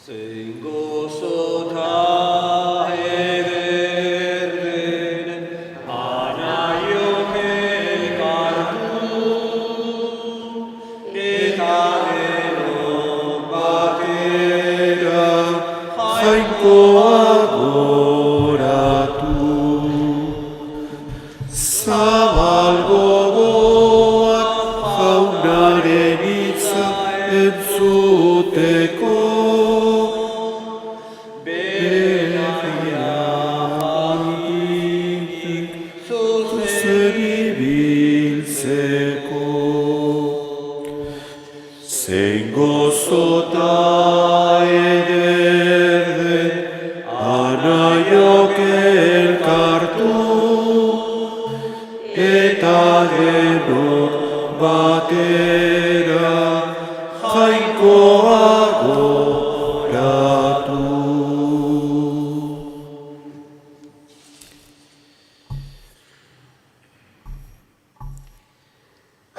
Zein gozota ederren anaiok elkartu eta denok batera jainkoa goratu. Zabal gogoak jaunaren hitza entzuteko, zuzen ibiltzeko. Zein gozota ederren anaiok elkartu eta denok batera jainkoa goratu.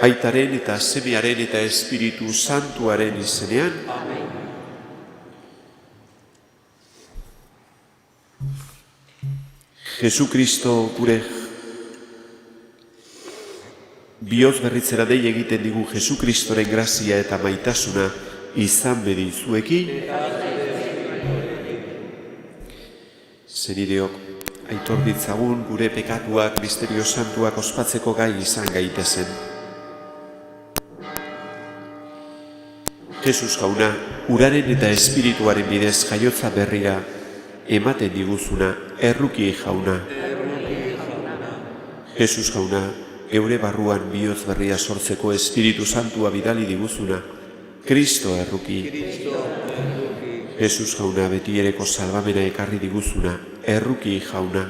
Aitaren eta Semearen eta Espiritu Santuaren izenean. Amen. Jesukristo gure bihotz berritzera dei egiten digu Jesukristoren grazia eta maitasuna izan bedi zuekin. Zenideok, aitor ditzagun gure pekatuak misterio santuak ospatzeko gai izan gaitezen. Jesus jauna, uraren eta espirituaren bidez jaiotza berria ematen diguzuna, erruki jauna. Jesus jauna, geure barruan bihotz berria sortzeko Espiritu Santua bidali diguzuna, Kristo erruki. Jesus jauna, betiereko salbamena ekarri diguzuna, erruki jauna.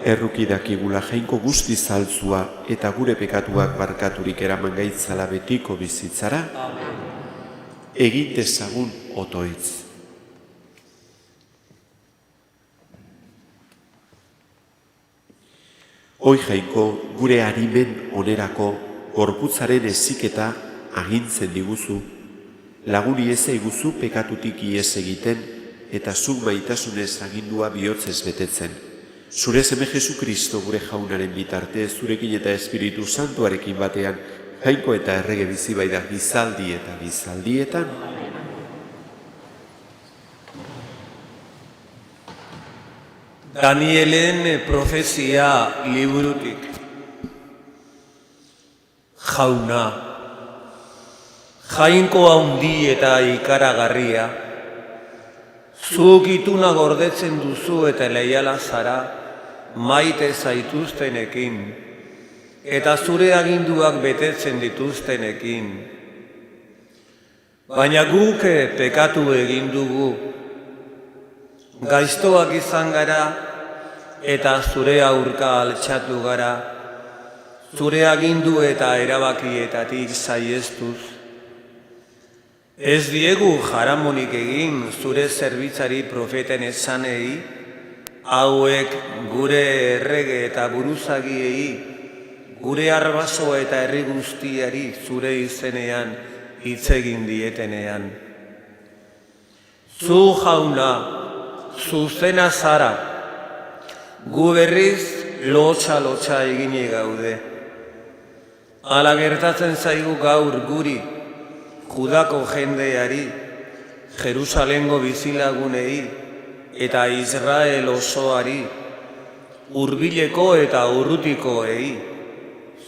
Erruki dakigula jainko guzti zaltzua eta gure pekatuak barkaturik eraman gaitzala betiko bizitzara, egin dezagun otoitz. Hoi jainko, gure arimen onerako gorputzaren heziketa agintzen diguzu, laguni ez eiguzu pekatutik ihes egiten eta zuk maitasunez agindua bihotzez betetzen. Zure seme Jesukristo gure jaunaren bitarte, zurekin eta Espiritu Santuarekin batean, jainko eta errege bizi baida gizaldi eta gizaldietan. Danielen profezia liburutik. Jauna, jainko handi eta ikaragarria, zuk ituna gordetzen duzu eta leiala zara, maite zaituztenekin, eta zure aginduak betetzen dituztenekin. Baina guk pekatu egin dugu, gaiztoak izan gara, eta zure aurka altxatu gara, zure agindu eta erabakietatik saihestuz. Ez diegu jaramonik egin zure zerbitzari profeten esanei, hauek gure errege eta buruzagiei, gure arbaso eta herri guztiari zure izenean hitz egin dietenean. Zu jauna, zuzena zara, gu berriz lotxa egine gaude. Hala gertatzen zaigu gaur guri, Judako jendeari, Jerusalengo bizilagunei eta Israel osoari, hurbileko eta urrutikoei,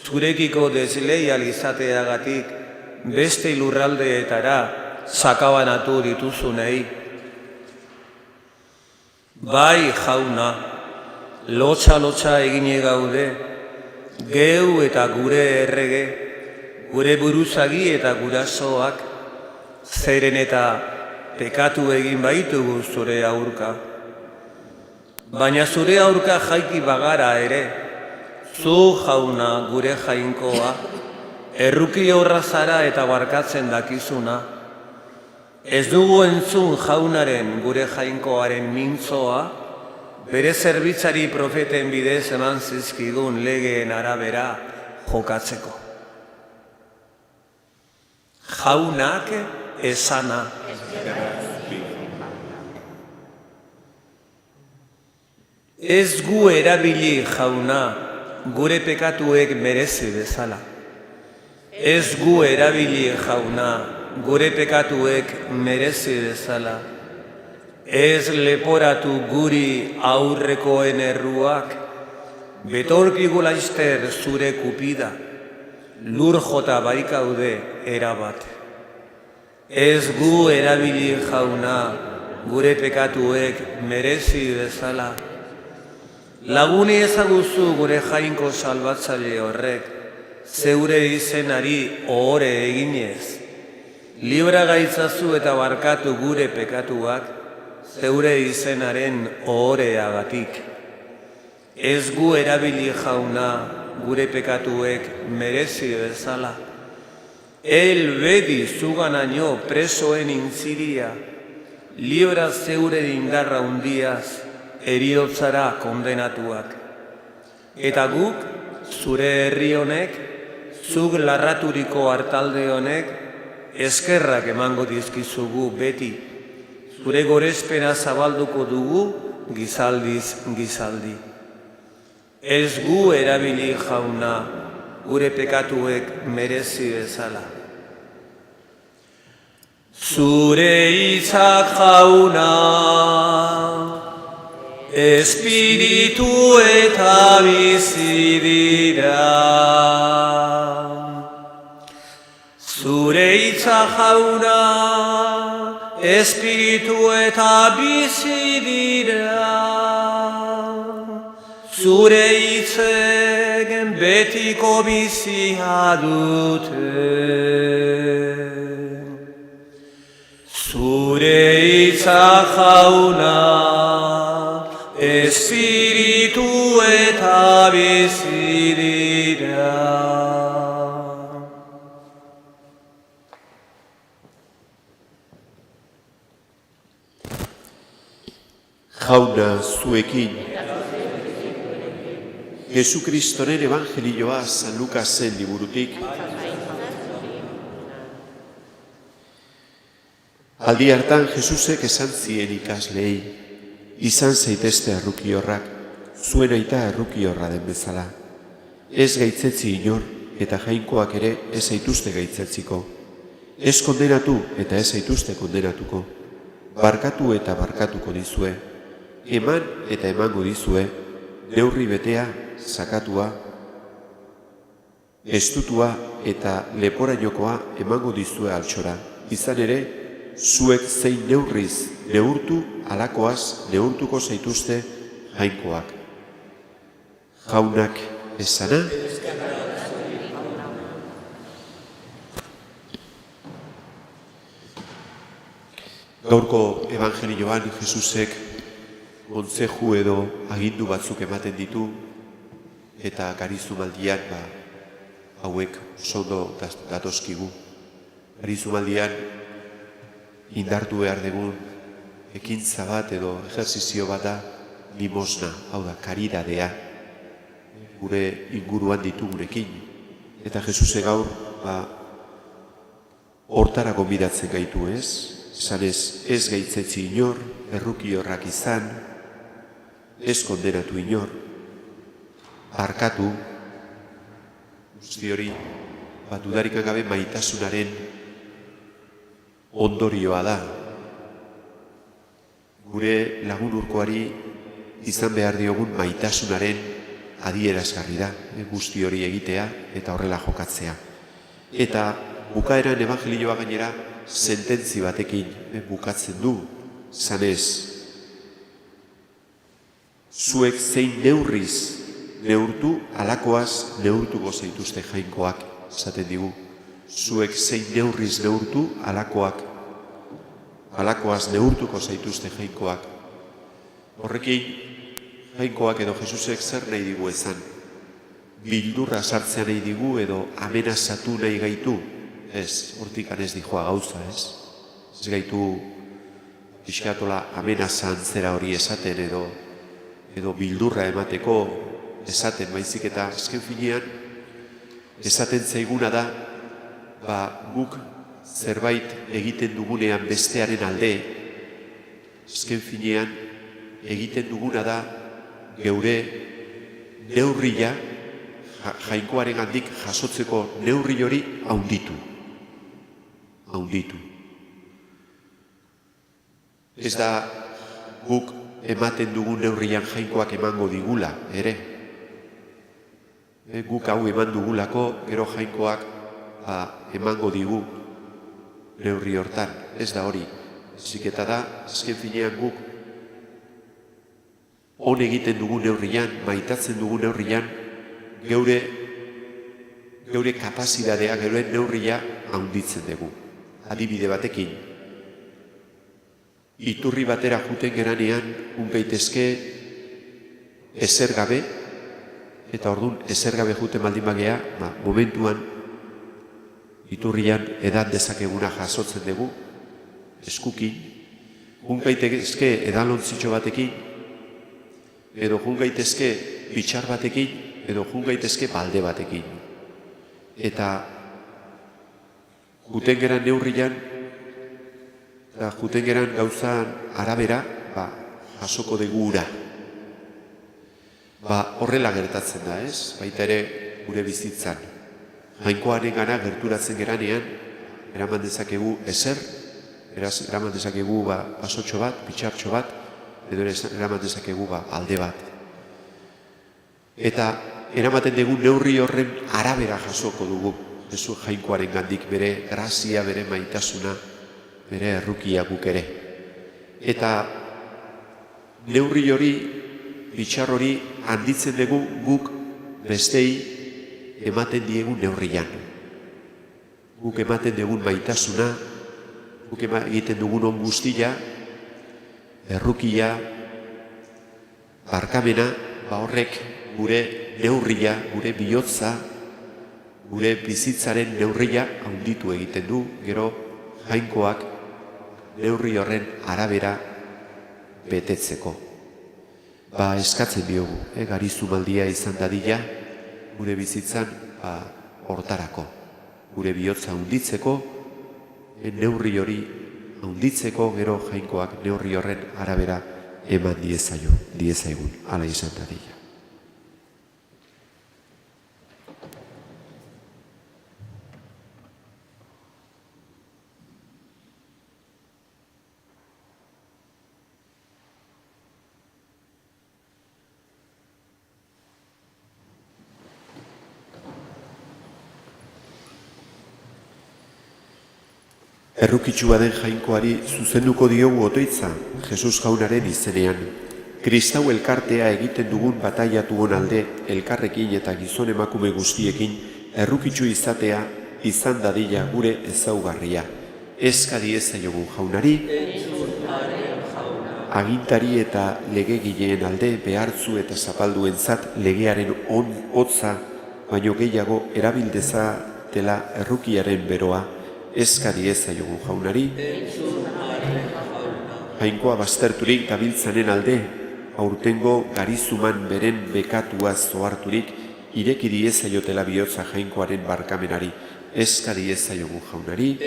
zurekiko desleial izateagatik beste lurraldeetara sakabanatu dituzunei. Bai jauna, lotxa egine gaude, geu eta gure errege, gure buruzagi eta gurasoak, zeren eta pekatu egin baitugu zure aurka. Baina zure aurka jaiki bagara ere, zu jauna gure jainkoa, erruki horra zara eta barkatzen dakizuna. Ez dugu entzun jaunaren gure jainkoaren mintzoa, bere zerbitzari profeten bidez eman zizkigun legeen arabera jokatzeko. Jaunak esana. Ez gu erabili jauna gure pekatuek merezi bezala. Ez gu erabili jauna gure pekatuek merezi bezala. Ez leporatu guri aurrekoen erruak, betorkigu laizter zure kupida, lur jota baikaude erabat. Ez gu erabili jauna gure pekatuek merezi bezala. Laguni ezaguzu gure jainko salbatzaile horrek, zeure izenari ohore eginez. Libra gaitzazu eta barkatu gure pekatuak, zeure izenaren ohoreagatik. Ez gu erabili jauna gure pekatuek merezi bezala. El bedi zuganaino presoen intziria, libra zeure indarra hundiaz, heriotzara kondenatuak. Eta guk, zure herri honek, zuk larraturiko hartalde honek, eskerrak emango dizkizugu beti, zure gorespena zabalduko dugu gizaldiz gizaldi. Ez gu erabili jauna gure pekatuek merezi bezala. Zure hitzak jauna, espiritu eta bizi dira. Zure hitzak jauna, espiritu eta bizi dira. Zure hitzek betiko bizia dute. Zure hitzak jauna, espiritu eta bizi dira. Jauna zuekin. Jesukristoren evangelioa San Lukasen liburutik. Aldi hartan Jesusek esan zien ikasleei, izan zaitezte errukiorrak, zuen aita errukiorra den bezala. Ez gaitzetzi inor eta jainkoak ere ez zaituzte gaitzetziko. Ez kondenatu eta ez zaituzte kondenatuko. Barkatu eta barkatuko dizue. Eman eta emango dizue, neurri betea, sakatua, estutua eta leporainokoa emango dizue altxora. Izan ere, zuek zein neurriz neurtu, halakoaz neurtuko zaituzte jainkoak. Jaunak esana. Gaurko evangelioan Jesusek kontzeju edo agindu batzuk ematen ditu, eta garizumaldian hauek sondo datozkigu. Garizumaldian indartu behar dugun ekintza bat edo ejerzizio bat da limosna, hau da, karidadea, gure inguruan ditugunekin. Eta Jesusek gaur hortara gonbidatzen gaitu, ez? Esanez, ez gaitzetzi inor, errukiorrak izan, ez kondenatu inor, barkatu, guzti hori, dudarik gabe maitasunaren ondorioa da. Gure lagun urkoari izan behar diogun maitasunaren adierazgarri da, guzti hori egitea eta horrela jokatzea. Eta bukaeran evangelioa gainera sententzi batekin bukatzen du, zanez, zuek zein neurriz neurtu, halakoaz neurtuko zaituzte jainkoak, esaten digu. Zuek zein neurriz neurtu, halakoaz neurtuko zaituzte jainkoak. Horrekin, jainkoak edo Jesusek zer nahi digu ezan? Bildurra sartzea nahi digu edo amenazatu nahi gaitu? Ez, hortikan ez dijoa gauza, ez? Ez gaitu pixkatola amenazan zera hori esaten edo bildurra emateko esaten, baizik eta azken finean esaten zaiguna da guk zerbait egiten dugunean bestearen alde, azken finean egiten duguna da geure neurria, Jainkoaren gandik jasotzeko neurri hori haunditu. Ez da guk ematen dugun neurrian Jainkoak emango digula, ere. Guk hau eman dugulako, gero Jainkoak emango digu neurri hortan. Ez da hori. Ziketa da, azken finean guk on egiten dugun neurrian, maitatzen dugun neurrian, geure kapazitatea, geure neurria haunditzen dugu. Adibide batekin, iturri batera juten geranean, ungaitezke ezer gabe, eta orduan ezer gabe juten baldin bagea, momentuan iturrian edan dezakeguna jasotzen dugu, eskukin, ungaitezke edalontzitxo batekin, edo jungaitezke bitxar batekin, edo jungaitezke balde batekin. Eta juten geran neurrian, eta juten geran gauzan arabera, jasoko dugu ura. Horrela gertatzen da, ez? Baita ere gure bizitzan. Jainkoaren gana gerturatzen geranean, eraman dezakegu ezer, eraman dezakegu pasotxo bat, bitxartxo bat, edo eraman dezakegu alde bat. Eta eramaten dugu neurri horren arabera jasoko dugu Jesu Jainkoaren gandik bere grazia, bere maitasuna, bere errukia guk ere. Eta neurri hori, bitxar hori handitzen dugu guk bestei ematen diegu neurrian. Guk ematen dugun maitasuna, guk egiten dugun on guztia, errukia, barkamena, horrek gure neurria, gure bihotza, gure bizitzaren neurria handitu egiten du, gero Jainkoak neurri horren arabera betetzeko. Eskatzen diogu, garizu maldia izan dadila, gure bizitzan hortarako, gure bihotza handitzeko, neurri hori handitzeko, gero Jainkoak neurri horren arabera eman diezaigun, ala izan dadila. Errukitsu baden Jainkoari zuzenduko diogu otoitza, Jesus Jaunaren izenean. Kristau elkartea egiten dugun bataiatuon alde, elkarrekin eta gizon emakume guztiekin, errukitsu izatea izan dadila gure ezaugarria. Eska diezaiogun Jaunari, agintari eta legegileen alde behartzu eta zapalduentzat legearen hotza, baino gehiago erabildezatela errukiaren beroa, eska diezaiogun Jaunari, Jainkoa bazterturik gabiltzanen alde, aurtengo garizuman beren bekatua zoarturik, ireki diezaiotela bihotza Jainkoaren barkamenari, eska diezaiogun Jaunari,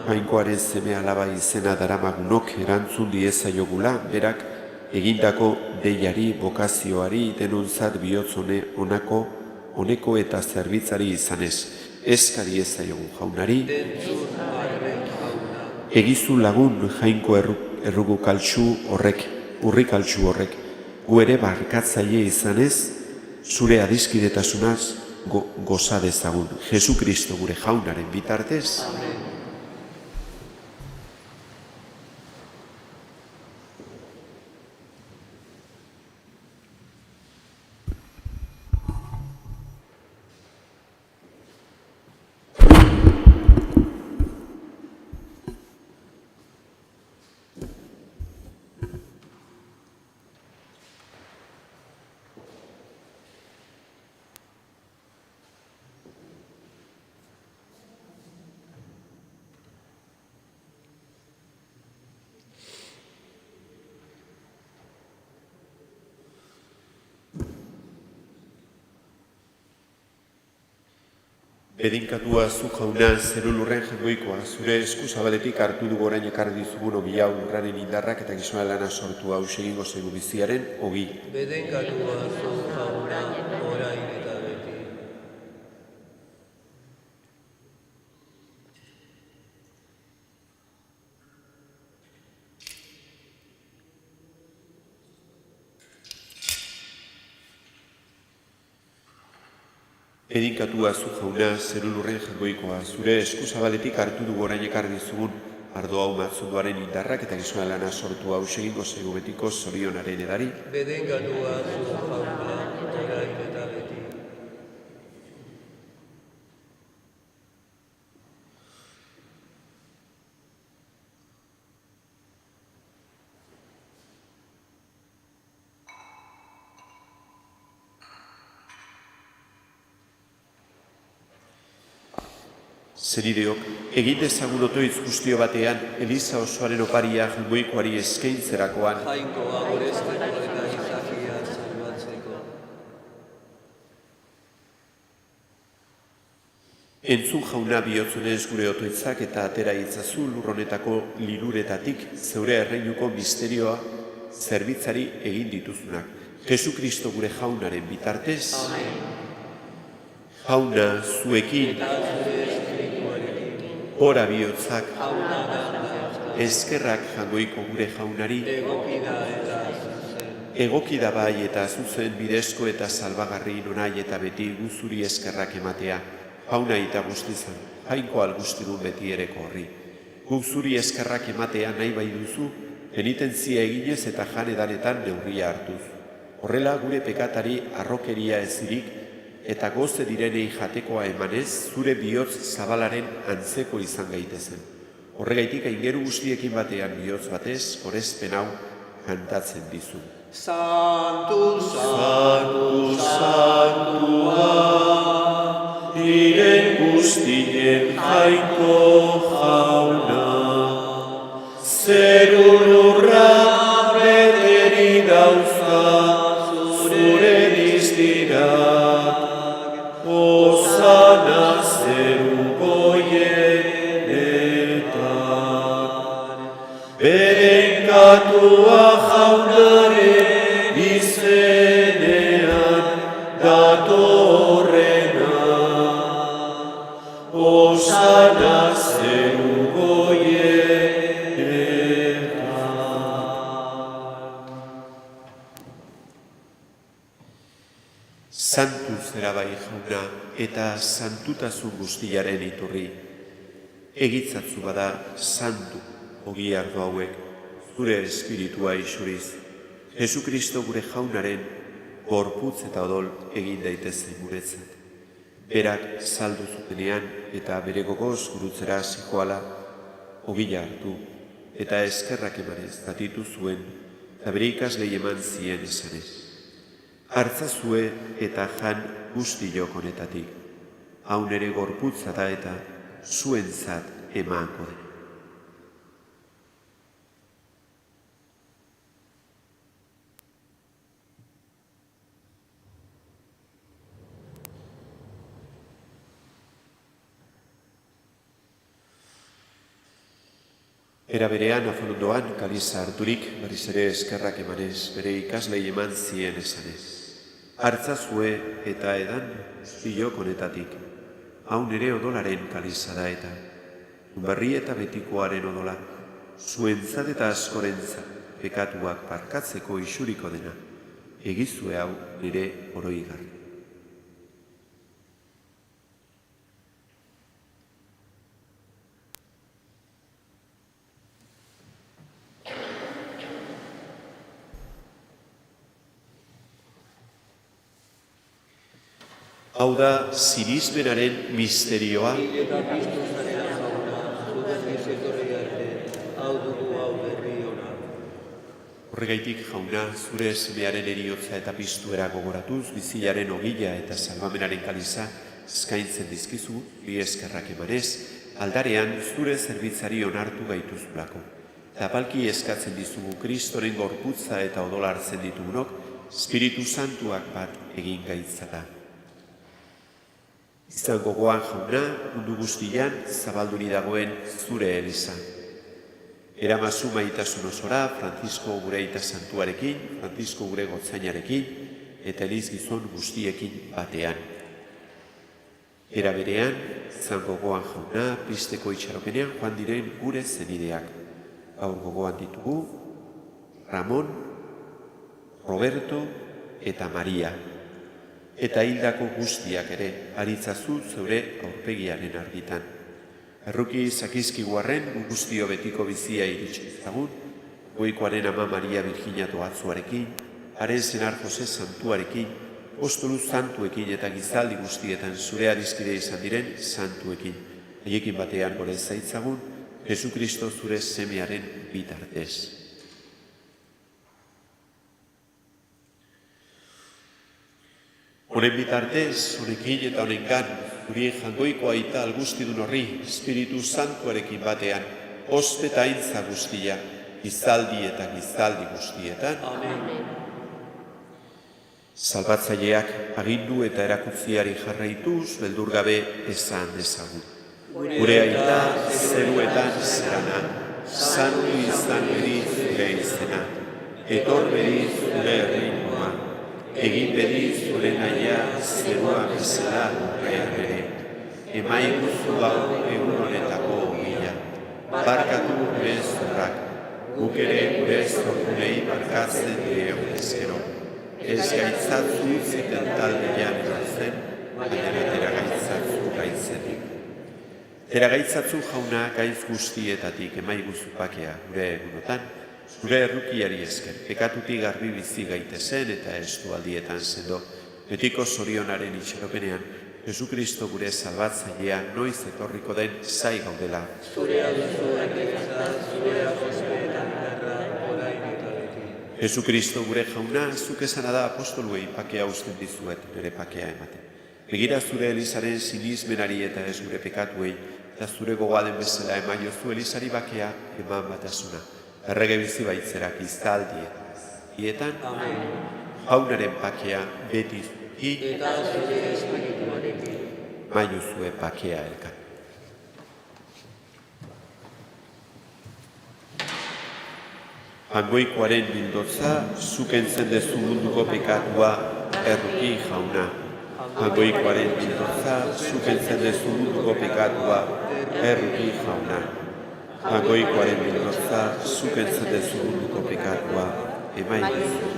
Jainkoaren seme alaba izena daramagunok erantzun diezaiogula, berak egindako deiari, bokazioari, denontzat bihotz honeko eta zerbitzari izanez. Eska diezaiogun Jaunari, egizu lagun Jainko errukaltsu horrek, urrikaltsu horrek, gu ere barkatzaile izanez, zure adiskidetasunaz goza dezagun. Jesu Kristo gure Jaunaren bitartez. Bedinkatua zu jauna zeru lurren jaingoikoa, zure eskuzabaletik hartu dugu orain ekarri dizugun ogi hau lurraren indarrak eta gizona lana sortu hau egingo zaigu biziaren ogi. Bedinkatua zu jauna orain eta beti. Bedinkatua zu jauna zeru lurren jaingoikoa, zure eskuzabaletik hartu dugu orain ekarri dizugun ardo hau matzondoaren indarrak eta gizona lana sortu hau egingo zaigu betiko zorionaren edari. Bedinkatua zu jauna orain eta beti. Zenideok, egin dezagun otoitz guztio batean, Eliza osoaren oparia jaingoikoari eskaintzerakoan, Jainkoa gorezteko eta izakia salbatzeko. entzun jauna bihotzunez gure otoitzak eta atera itzazu lurronetako liruretatik zeure erreinuko misterioa zerbitzari egin dituzunak. Jesu Kristo gure jaunaren bitartez, jauna zuekin, ora bihotzak, eskerrak jaingoiko gure jaunari, egokida bai eta zuzen bidezko eta salbagarri nonai eta beti guzuri eskerrak ematea, jauna eta guztizan, jainko algustidun beti ereko horri. Guzuri eskerrak ematea nahi bai duzu, penitentzia eginez eta jan edanetan neurria hartuz. Horrela gure pekatari arrokeria ezirik, eta goze direnei jatekoa emanez, zure bihotz zabalaren antzeko izan gaitezen. Horregaitik aingeru guztiekin batean bihotz batez, gorezpen hau kantatzen dizu. Santu, Santu, Santua, diren guztien jainko jauna, zeru lurra beteri dauzka, zure diztirak, Osana zeru goienetan, berenkatua jaunaren izenean datorrena. Osana zeru goienetan. Santu zera bai jauna eta santutasun guztiaren iturri. Egitzatzu bada santu ogi ardo hauek, zure espiritua isuriz. Jesu Kristo gure jaunaren gorputz eta odol egin daitezen guretzat. Berak saldu zutenean eta bere gogoz gurutzera zijoala ogila hartu eta eskerrak emanez zatitu zuen eta bere ikaslei eman zien esanez. Hartzazue eta jan guztiok honetatik, hau nere gorputza da eta zuentzat emango den. Era berean afonondoan kaliza harturik, berriz ere eskerrak emanez, bere ikaslei eman zien esanez. Hartzazue eta edan guztiok honetatik, hau nere odolaren kaliza da eta, berri eta betikoaren odola, zuentzat eta askorentzat pekatuak barkatzeko isuriko dena, egizue hau nere oroigarri. Hau da, sirismenaren misterioa, eta Kristo zaren jauna, zure bizitorri arte, hau dugu hau berri ona. horregaitik jauna, zure semearen eriotza eta piztuera gogoratuz, bizilaren ogila eta salvamenaren kaliza eskaintzen dizkizu, bi eskerrak emanez, aldarean zure zerbitzari onartu gaituzulako. Eta palki eskatzen dizugu Kristoren gorputza eta odola hartzen ditugunok, Espiritu Santuak bat egin gaitzata. Izan gogoan jauna, mundu guztian zabalduri dagoen zure eliza. Eramazu maitasun osora, Francisco gure aita santuarekin, Francisco gure gotzainarekin, eta eliz gizon guztiekin batean. Era berean, izan gogoan jauna, pizteko itxaropenean joan diren gure zenideak. Gaur gogoan ditugu, Ramon, Roberto eta Maria. Eta hildako guztiak ere, aritzazu zeure aurpegiaren argitan. Erruki zakizkiguarren guztio betiko bizia iritsi ezagun, goikoaren ama Maria Virginia Doatzuarekin, haren senar Jose Santuarekin, apostolu santuekin eta gizaldi guztietan zure adiskide izan diren santuekin. Haiekin batean gore zaitzagun, Jesukristo zure semearen bitartez. Honen bitartez, honekin eta honengan, guri jangoiko aita algustidun horri, Espiritu Santuarekin batean, ospe eta aintza guztia, gizaldi eta gizaldi guztietan. Amen. Salbatzaileak agindu eta erakutziari jarraituz, beldur gabe esan dezagun. Gure aita zeruetan zerana, santu izan beri zure izena, etor beri zure erritmoa, egin beri zure naia zerua bezala lurrean ere. Emaiguzu hau egun honetako ogila, barkatu gure zurrak, guk ere gure zorunei barkatzen direon ezkero. Ez gaitzatzu ziten taldean erotzen, baina tera gaitzatzu gaitzetik. Tera gaitzatzu jauna gaiz guztietatik emaiguzu pakea gure egunotan, zure errukiari esker, pekatutik garbi bizi gaitezen eta estu aldietan sendo, betiko zorionaren itxaropenean, Jesukristo gure salbatzailea noiz etorriko den zai gaudela. Zurea duzu errekazta, zurea jospeetan erra, orain eta beti. Jesukristo gure jauna, zuk esana da apostoluei pakea usten dizuet nire pakea ematen. Begira zure Elizaren sinismenari eta ez gure pekatuei, eta zure gogoaden bezala emaiozu Elizari bakea eman batasuna. Errege bizi baitzerak izaldi eta bizietan, jaunaren pakea beti zuki, Eta zure espirituarekin. maiozue pakea elkan. Hangoikoaren bildotza, zuk entzen dezu munduko pekatua, erruki jauna. Hangoikoaren bildotza, zuk entzen dezu munduko pekatua, erruki jauna. Hangoikoaren bildotza, zuk entzen dezu munduko pekatua, emaidezu.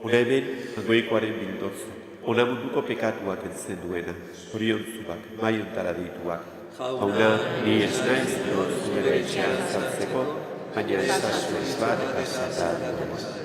Hona hemen, hangoikoaren bildotza, ona munduko pekatuak entzen duena, zoriontzuak, maiontara dituak. Jauna, ni ez naiz dut zure etxean zartzeko, baina ez da zuez bat eta zatar.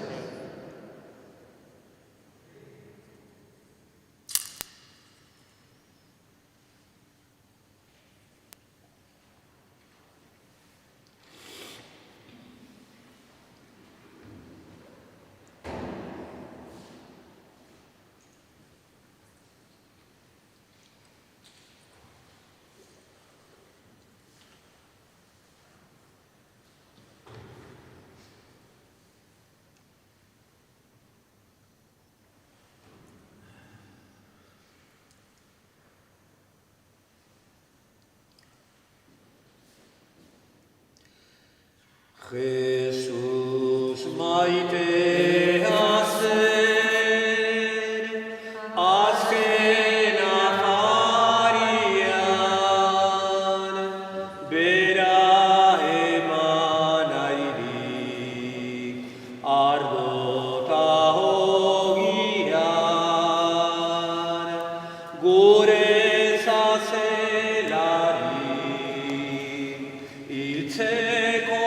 Jesus maitea zen, azken afarian, bera eman airik, ardota hogian, gure zazelari, hiltzeko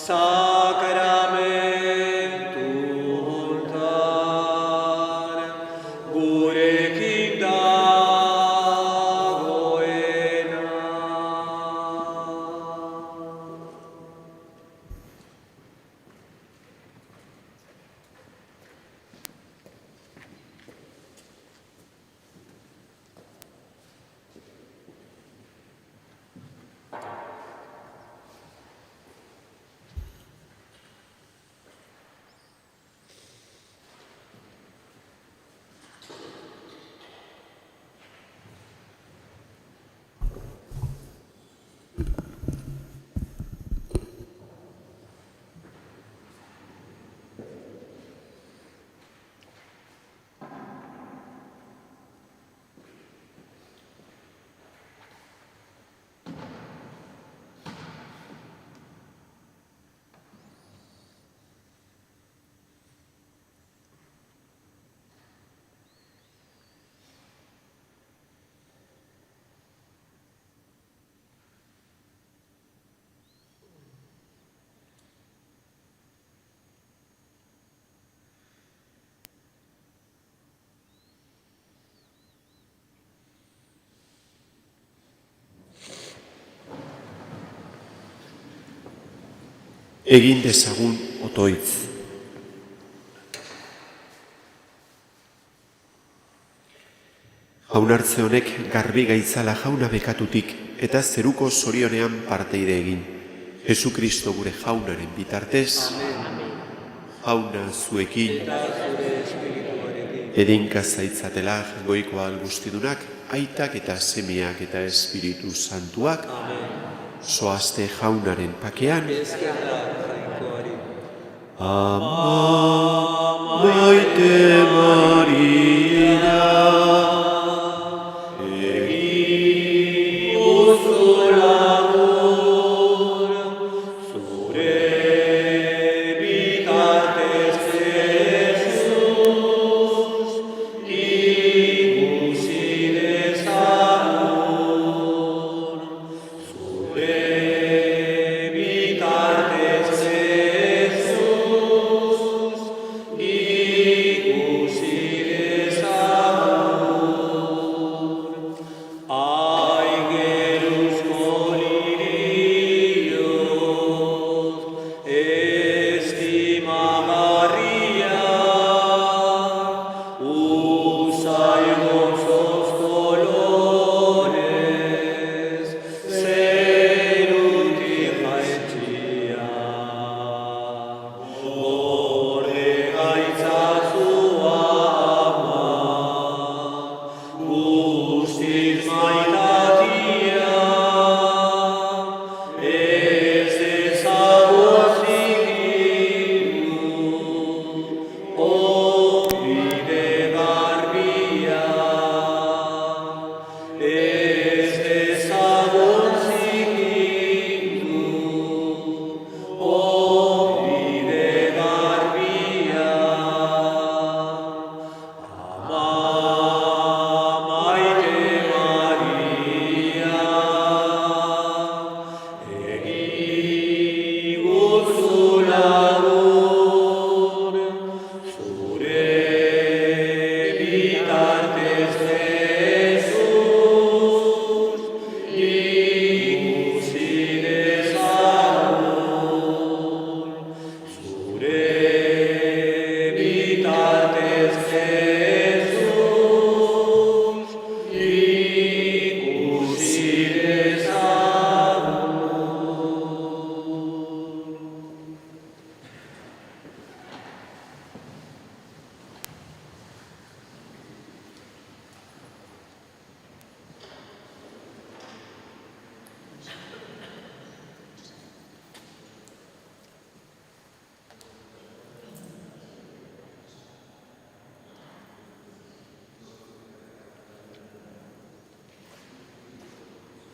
sakramentu hontan gurekin dagoena. Egin dezagun otoitz. Jaunartze honek garbi gaitzala jauna bekatutik eta zeruko zorionean parteide egin. Jesukristo gure jaunaren bitartez, jauna zuekin, edinka zaitzatela goiko algustidunak, aitak eta semeak eta Espiritu Santuak, zoazte jaunaren pakean, Ama maite Maria.